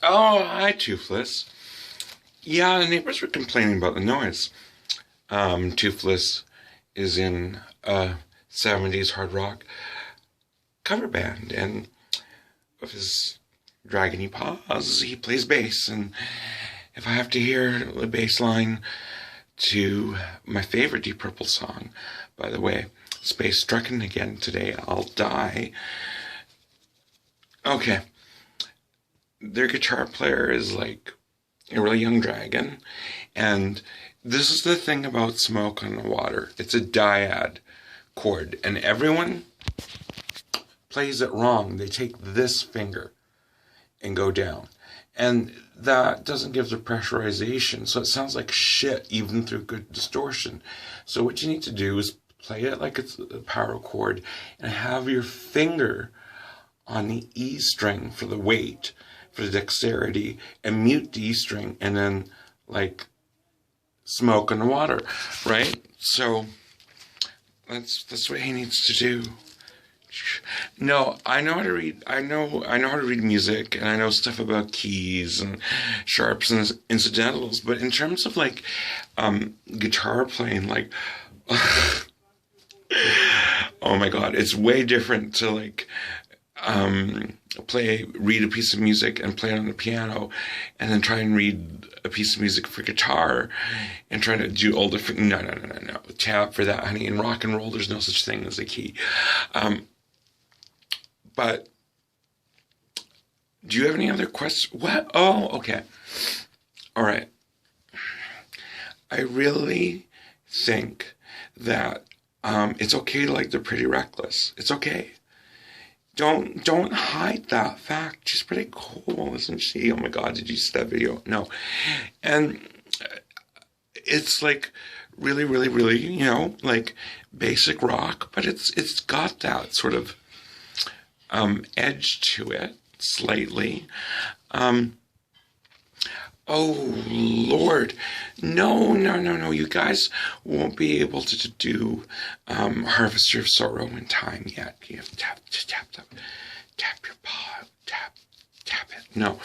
Oh, hi, Toothless. Yeah, the neighbors were complaining about the noise. Toothless is in a 70s hard rock cover band, and with his dragony paws, he plays bass. And if I have to hear the bass line to my favorite Deep Purple song, by the way, Space Strucken Again Today, I'll die. Okay, their guitar player is like a really young dragon. And this is the thing about Smoke on the Water. It's a dyad chord, and everyone plays it wrong. They take this finger and go down. And that doesn't give the pressurization, so it sounds like shit even through good distortion. So what you need to do is play it like it's a power chord and have your finger on the E string for the weight, for the dexterity, and mute the E string, and then like Smoke on the Water, right? So that's what he needs to do. No, I know how to read. I know how to read music, and I know stuff about keys and sharps and incidentals. But in terms of like guitar playing, like oh my god, it's way different to like read a piece of music and play it on the piano, and then try and read a piece of music for guitar, and try to do all different. No. Tap for that, honey. In rock and roll, there's no such thing as a key. But do you have any other questions? What? Oh, okay. All right. I really think that it's okay to like the Pretty Reckless. It's okay. Don't hide that fact. She's pretty cool, isn't she? Oh my god, did you see that video? No. And it's like really, really, really, like basic rock, but it's got that sort of edge to it slightly. Oh Lord, no! You guys won't be able to do Harvester of Sorrow in time yet. You have to tap your paw, tap it. No,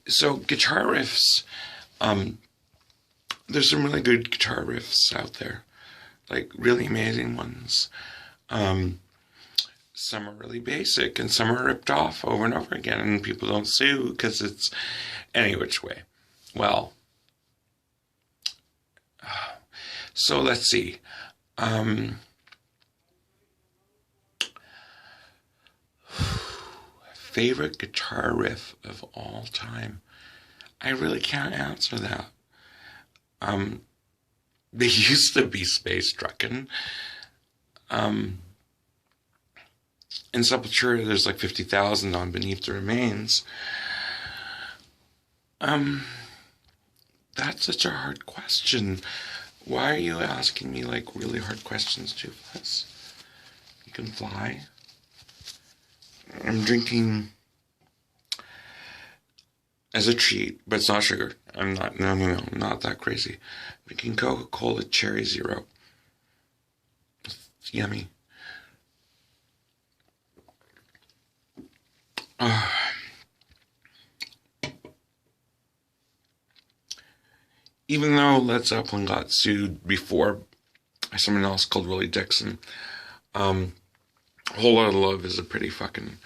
so guitar riffs. There's some really good guitar riffs out there, like really amazing ones. Some are really basic, and some are ripped off over and over again, and people don't sue because it's any which way. Well, so let's see. Favorite guitar riff of all time? I really can't answer that. They used to be Space Strucken. In Sepultura, there's like 50,000 on Beneath the Remains. That's such a hard question. Why are you asking me like really hard questions, Toothless? You can fly. I'm drinking as a treat, but it's not sugar. I'm not, no, I'm not that crazy. I'm drinking Coca-Cola Cherry Zero. It's yummy. Even though Led Zeppelin got sued before by someone else called Willie Dixon, Whole Lotta Love is a pretty fucking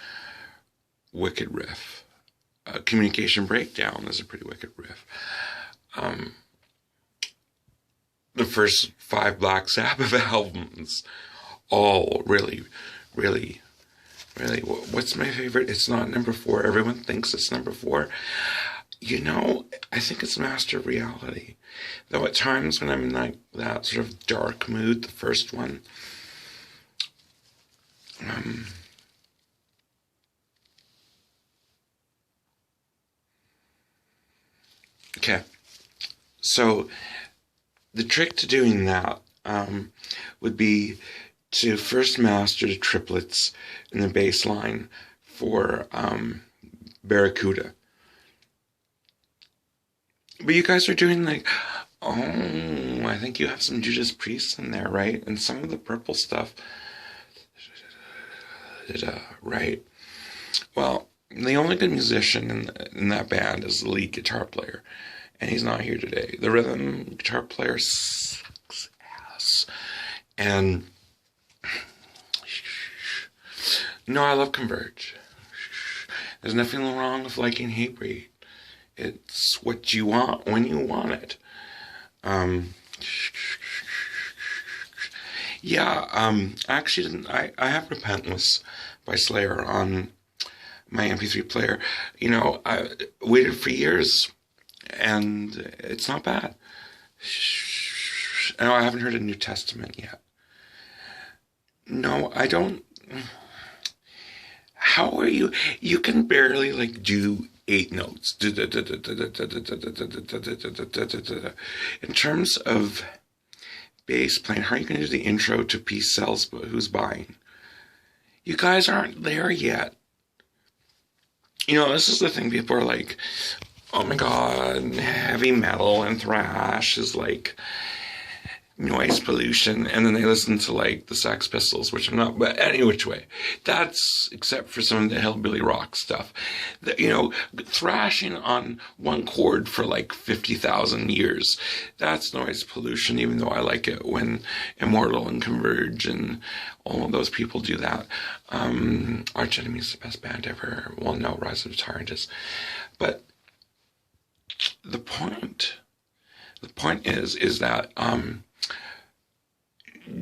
wicked riff. Communication Breakdown is a pretty wicked riff. The first 5 Black Sabbath albums, all really, really, really. What's my favorite? It's not number 4. Everyone thinks it's number 4. I think it's Master of Reality. Though at times when I'm in like that sort of dark mood, the first one, okay. So the trick to doing that would be to first master the triplets and the bass line for Barracuda. But you guys are doing like, I think you have some Judas Priest in there, right? And some of the purple stuff, right? Well, The only good musician in that band is the lead guitar player, and he's not here today. The rhythm guitar player sucks ass. And no, I love Converge. There's nothing wrong with liking Hatebreed. It's what you want when you want it. I actually didn't. I have Repentless by Slayer on my MP3 player. You know, I waited for years, and it's not bad. No, I haven't heard a New Testament yet. No, I don't. How are you? You can barely like do 8 notes. In terms of bass playing, how are you going to do the intro to Peace Sells But Who's Buying? You guys aren't there yet. You know, this is the thing. People are like, oh my god, heavy metal and thrash is like noise pollution, and then they listen to like the Sex Pistols, which I'm not, but any which way, that's except for some of the hillbilly rock stuff. You know, thrashing on one chord for like 50,000 years, that's noise pollution, even though I like it when Immortal and Converge and all of those people do that. Arch Enemy is the best band ever. Well, no, Rise of the Tyrant is. But the point is that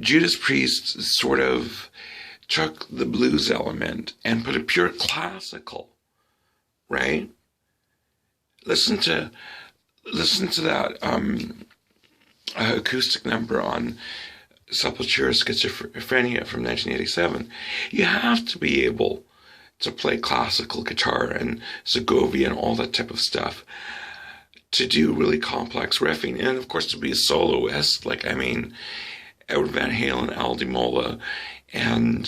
Judas Priest sort of took the blues element and put it pure classical, right? Listen to that acoustic number on Sepultura's Schizophrenia from 1987. You have to be able to play classical guitar and Segovia and all that type of stuff to do really complex riffing, and of course to be a soloist. Like, I mean, Edward Van Halen, Al Di Meola, and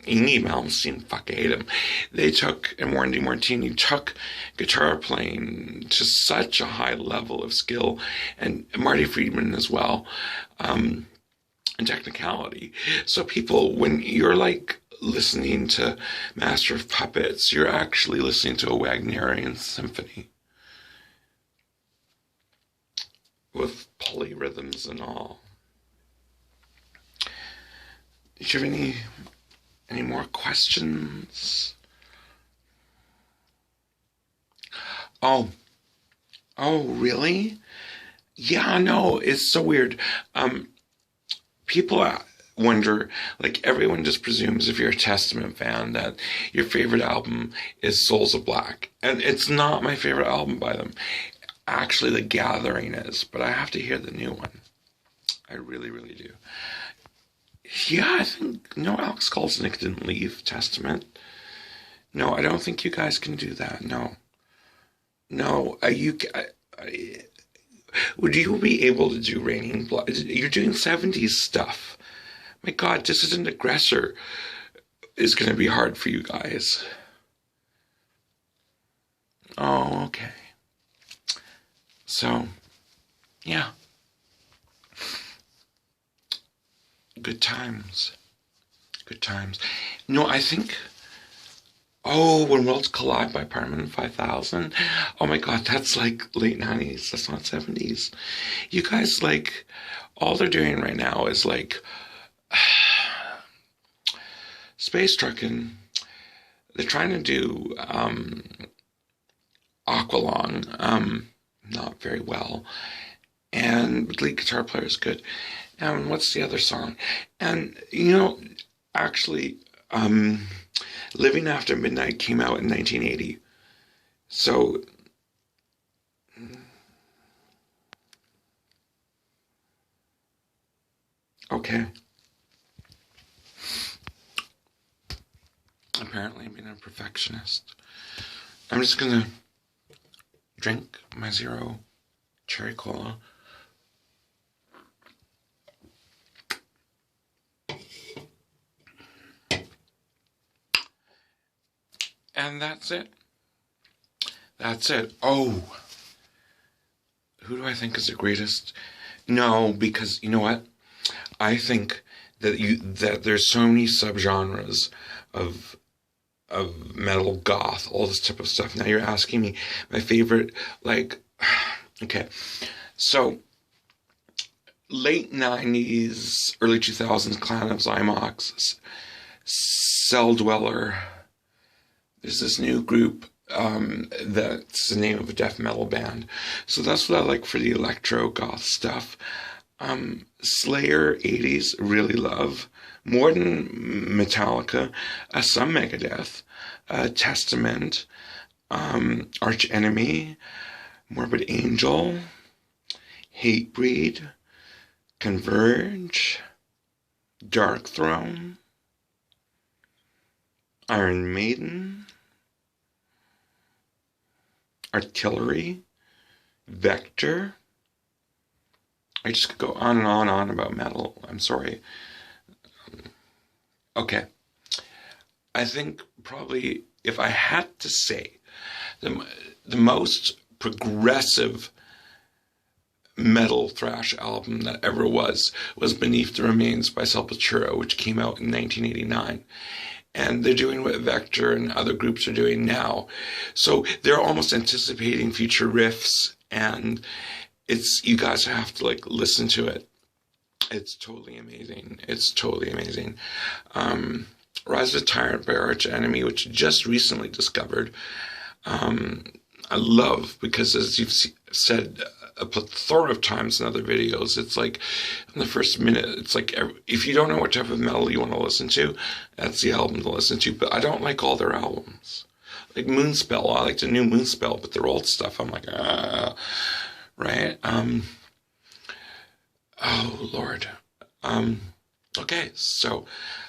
Yngwie Malmsteen, fuck, I hate him. They took, and Warren DeMartini took guitar playing to such a high level of skill, and Marty Friedman as well, and technicality. So people, when you're like listening to Master of Puppets, you're actually listening to a Wagnerian symphony with polyrhythms and all. Do you have any more questions? Oh, really? Yeah, no, it's so weird. People wonder, like, everyone just presumes if you're a Testament fan that your favorite album is Souls of Black. And it's not my favorite album by them. Actually, The Gathering is, but I have to hear the new one. I really, really do. Yeah, I think, no, Alex Kolznick didn't leave Testament. No, I don't think you guys can do that. No. Would you be able to do Raining Blood? You're doing 70s stuff. My God, Dissident Aggressor is going to be hard for you guys. Oh, okay. So, yeah. Good times. No, I think, When Worlds Collide by Parliament 5000. Oh my God, that's like late 90s. That's not 70s. You guys, like, all they're doing right now is like Space Truckin'. They're trying to do Aqualung, not very well. And the lead guitar player is good. And what's the other song? And, you know, actually, Living After Midnight came out in 1980. So, okay. Apparently I'm being a perfectionist. I'm just gonna drink my Zero Cherry Cola. And that's it. Oh, who do I think is the greatest? No, because you know what? I think that there's so many subgenres of of metal, goth, all this type of stuff. Now you're asking me my favorite, like, okay, so late 90s, early 2000s, Clan of Zymox, Cell Dweller. There's this new group that's the name of a death metal band. So that's what I like for the electro goth stuff. Slayer 80s, really love. More than Metallica, some Megadeth, Testament, Arch Enemy, Morbid Angel, Hatebreed, Converge, Dark Throne, Iron Maiden, Artillery, Vector. I just could go on and on and on about metal. I'm sorry. Okay. I think probably if I had to say the most progressive metal thrash album that ever was Beneath the Remains by Sepultura, which came out in 1989. And they're doing what Vector and other groups are doing now. So they're almost anticipating future riffs, and you guys have to like listen to it. It's totally amazing. It's totally amazing. Rise of the Tyrant by Arch Enemy, which I just recently discovered. I love, because as you've said a plethora of times in other videos, it's like in the first minute, it's like if you don't know what type of metal you want to listen to, that's the album to listen to. But I don't like all their albums. Like Moonspell, I like the new Moonspell, but their old stuff, I'm like, right? Oh, Lord. Okay, so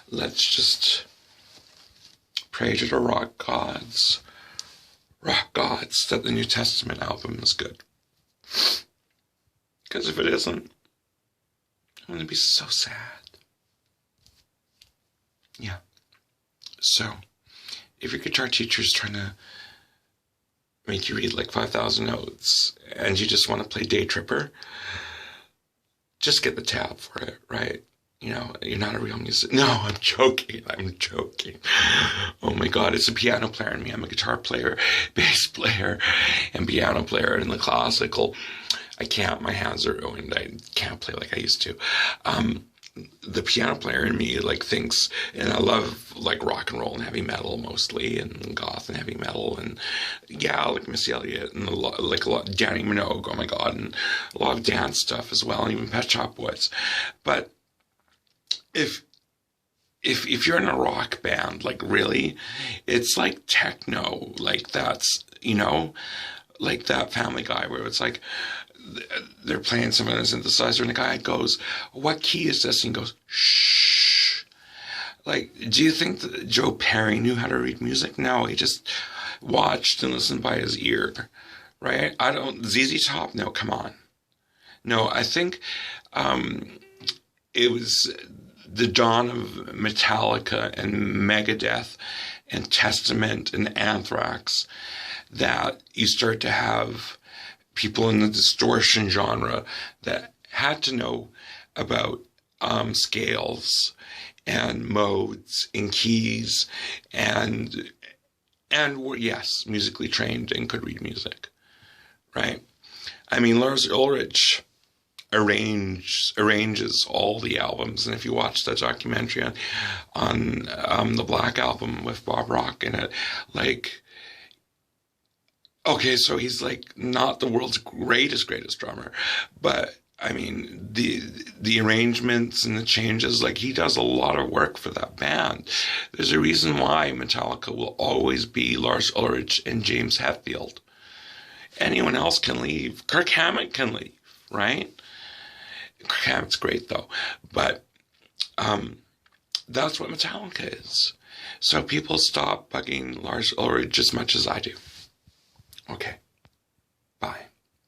let's just pray to the rock gods that the New Testament album is good. Because if it isn't, I'm going to be so sad. Yeah. So, if your guitar teacher is trying to make you read like 5,000 notes and you just want to play Day Tripper, just get the tab for it, right? You know, you're not a real musician. No, I'm joking. Oh my God, it's a piano player in me. I'm a guitar player, bass player, and piano player. In the classical, I can't. My hands are ruined. I can't play like I used to. The piano player in me like thinks, and I love like rock and roll and heavy metal mostly, and goth and heavy metal, and yeah, like Missy Elliott and a lot Danny Minogue. Oh my God, and a lot of dance stuff as well, and even Pet Shop Boys. But if you're in a rock band, like really, it's like techno, like that's, you know, like that Family Guy where it's like they're playing something on a synthesizer and the guy goes, "What key is this?" And he goes, "Shh." Like, do you think that Joe Perry knew how to read music? No, he just watched and listened by his ear, right? ZZ Top? No, come on. No, I think it was the dawn of Metallica and Megadeth and Testament and Anthrax that you start to have people in the distortion genre that had to know about scales and modes and keys and were, yes, musically trained and could read music, right? I mean, Lars Ulrich arranges all the albums, and if you watch that documentary on the Black Album with Bob Rock in it, like, okay, so he's like not the world's greatest drummer, but I mean the arrangements and the changes, like he does a lot of work for that band. There's a reason why Metallica will always be Lars Ulrich and James Hetfield. Anyone else can leave. Kirk Hammett can leave, right? Kirk Hammett's great though, but that's what Metallica is. So people stop bugging Lars Ulrich as much as I do. Okay. Bye.